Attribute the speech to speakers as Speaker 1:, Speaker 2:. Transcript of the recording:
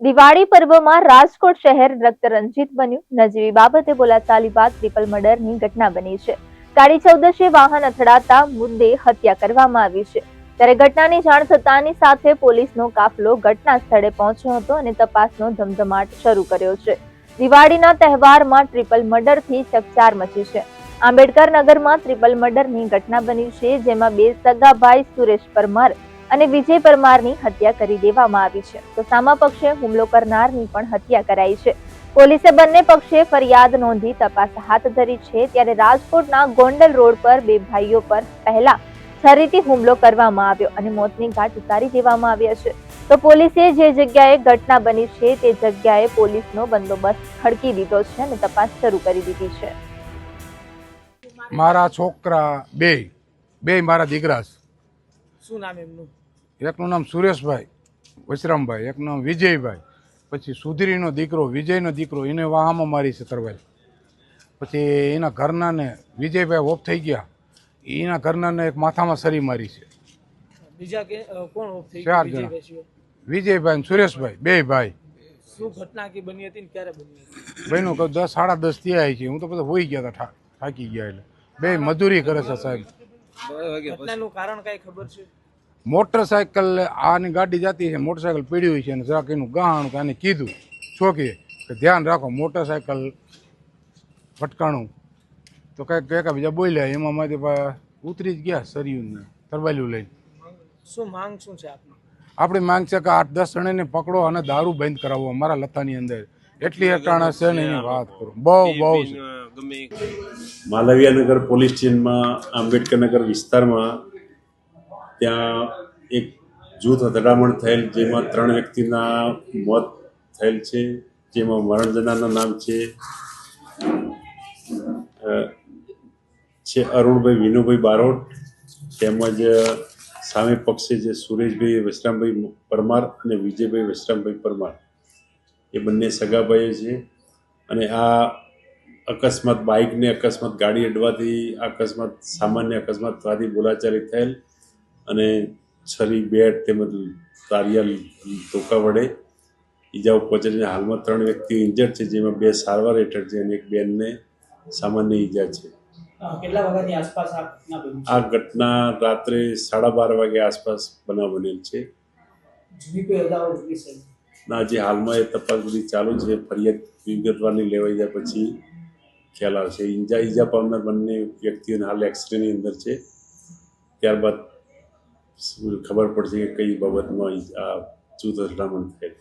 Speaker 1: દિવાળી પર્વમાં રાજકોટ શહેર રક્તરંજિત બન્યું. નજીવી બાબતે બોલાચાલી બાદ ટ્રિપલ મર્ડરની ઘટના બની છે. કાળી ચૌદશે વાહન અથડાતા મુદ્દે હત્યા કરવામાં આવી છે. ત્યારે ઘટનાની જાણ થતાની સાથે પોલીસનો કાફલો ઘટના સ્થળે પહોંચ્યો હતો અને તપાસનો ધમધમાટ શરૂ કર્યો છે. દિવાળીના તહેવારમાં ટ્રિપલ મર્ડરથી ચકચાર મચી છે. આંબેડકર નગરમાં ટ્રિપલ મર્ડરની ઘટના બની છે, જેમાં બે સગા ભાઈ સુરેશ પરમાર અને વિજય પરમારની હત્યા કરી દેવામાં આવી છે, તો સામા પક્ષે હુમલો કરનારની પણ હત્યા કરાઈ છે. પોલીસે બંને પક્ષે ફરિયાદ નોંધી તપાસ હાથ ધરી છે. ત્યારે રાજકોટના ગોંડલ રોડ પર બે ભાઈઓ પર પહેલા છરીથી હુમલો કરવામાં આવ્યો અને મોતની ઘાટ ઉતારી દેવામાં આવ્યા છે. તો પોલીસે જે જગ્યાએ ઘટના બની છે તે જગ્યાએ પોલીસનો બંદોબસ્ત ખડકી દીધો છે અને તપાસ શરૂ કરી દીધી છે.
Speaker 2: મારા છોકરા બે મારા દીકરા છે.
Speaker 3: શું નામ એમનું?
Speaker 2: એકનું નામ સુરેશભાઈ વશરામભાઈ, એકનું નામ વિજયભાઈ. પછી સુધીરીનો દીકરો વિજયનો દીકરો, એને વાહામાં મારી છે તરવાલ. પછી એના ઘરનાને વિજયભાઈ ઓફ થઈ ગયા, એના ઘરનાને એક માથામાં સરી મારી છે.
Speaker 3: બીજા કોણ ઓફ થઈ
Speaker 2: ચાર
Speaker 3: ગયા?
Speaker 2: જણા, વિજયભાઈ અને સુરેશભાઈ, બે ભાઈ.
Speaker 3: શું ઘટના કે બની હતી ને ક્યારે બની હતી?
Speaker 2: ભાઈનું 10 સાડા 10 થયા છે. હું તો બધા હોઈ ગયા હતા, થાકી ગયા. એટલે બે મજૂરી કરે છે સાહેબ.
Speaker 3: ઘટનાનું કારણ કઈ ખબર છે?
Speaker 2: મોટરસાયકલ આની ગાડી જતી છે, મોટરસાયકલ પીડી હોય છે અને જરાક એનું ગાહણું કે આને કીધું છોકરીએ કે ધ્યાન રાખો, મોટરસાયકલ ભટકાણું તો કંઈક બીજા બોલ્યા, એમાં માંથી ઉતરી જ ગયા સરિયું તરવાલ્યું લઈને.
Speaker 3: શું માંગ શું છે આપની?
Speaker 2: આપણી માંગ છે કે 8-10 જણાને પકડો અને દારૂ બંધ કરાવો અમારા લતાની અંદર. એટલી અટાણા છે ને એની વાત કરો, બહુ
Speaker 4: માલવીયાનગર પોલીસ સ્ટેશનમાં આંબેડકર નગર વિસ્તારમાં ત્યાં એક જૂથ અથડામણ થયેલ, જેમાં 3 વ્યક્તિના મોત થયેલ છે. જેમાં મરણ જનારના નામ છે અરુણભાઈ વિનુભાઈ બારોટ, તેમજ સામે પક્ષે જે સુરેશભાઈ વશરામભાઈ પરમાર અને વિજયભાઈ વશરામભાઈ પરમાર, એ બંને સગાભાઈઓ છે. અને આ અકસ્માત બાઇકને અકસ્માત ગાડી અડવાથી અકસ્માત સામાન્ય અકસ્માતવાદી બોલાચાલી થયેલ અને છરી, બેટ તેમજ તારિયા ધોકા વડે ઈજાઓ પહોંચેલી. હાલમાં 3 વ્યક્તિઓ ઇન્જર્ડ છે, જેમાં 2 સારવાર હેઠળ છે અને એક બેનને સામાન્ય ઈજા છે.
Speaker 3: કેટલા વાગ્યાની આસપાસ
Speaker 4: આ ઘટના રાત્રે 12:30 વાગ્યા આસપાસ બનાવ બનેલ છે. ના, જે હાલમાં એ તપાસ બધી ચાલુ છે. ફરિયાદ વિગતવારની લેવાઈ જાય પછી ખ્યાલ આવશે. ઈજા પામનાર બંને વ્યક્તિઓને હાલ એક્સરેની અંદર છે. ત્યારબાદ ખબર પડશે કે કઈ બાબતમાં આ જૂથ અથડામણ થયેલ.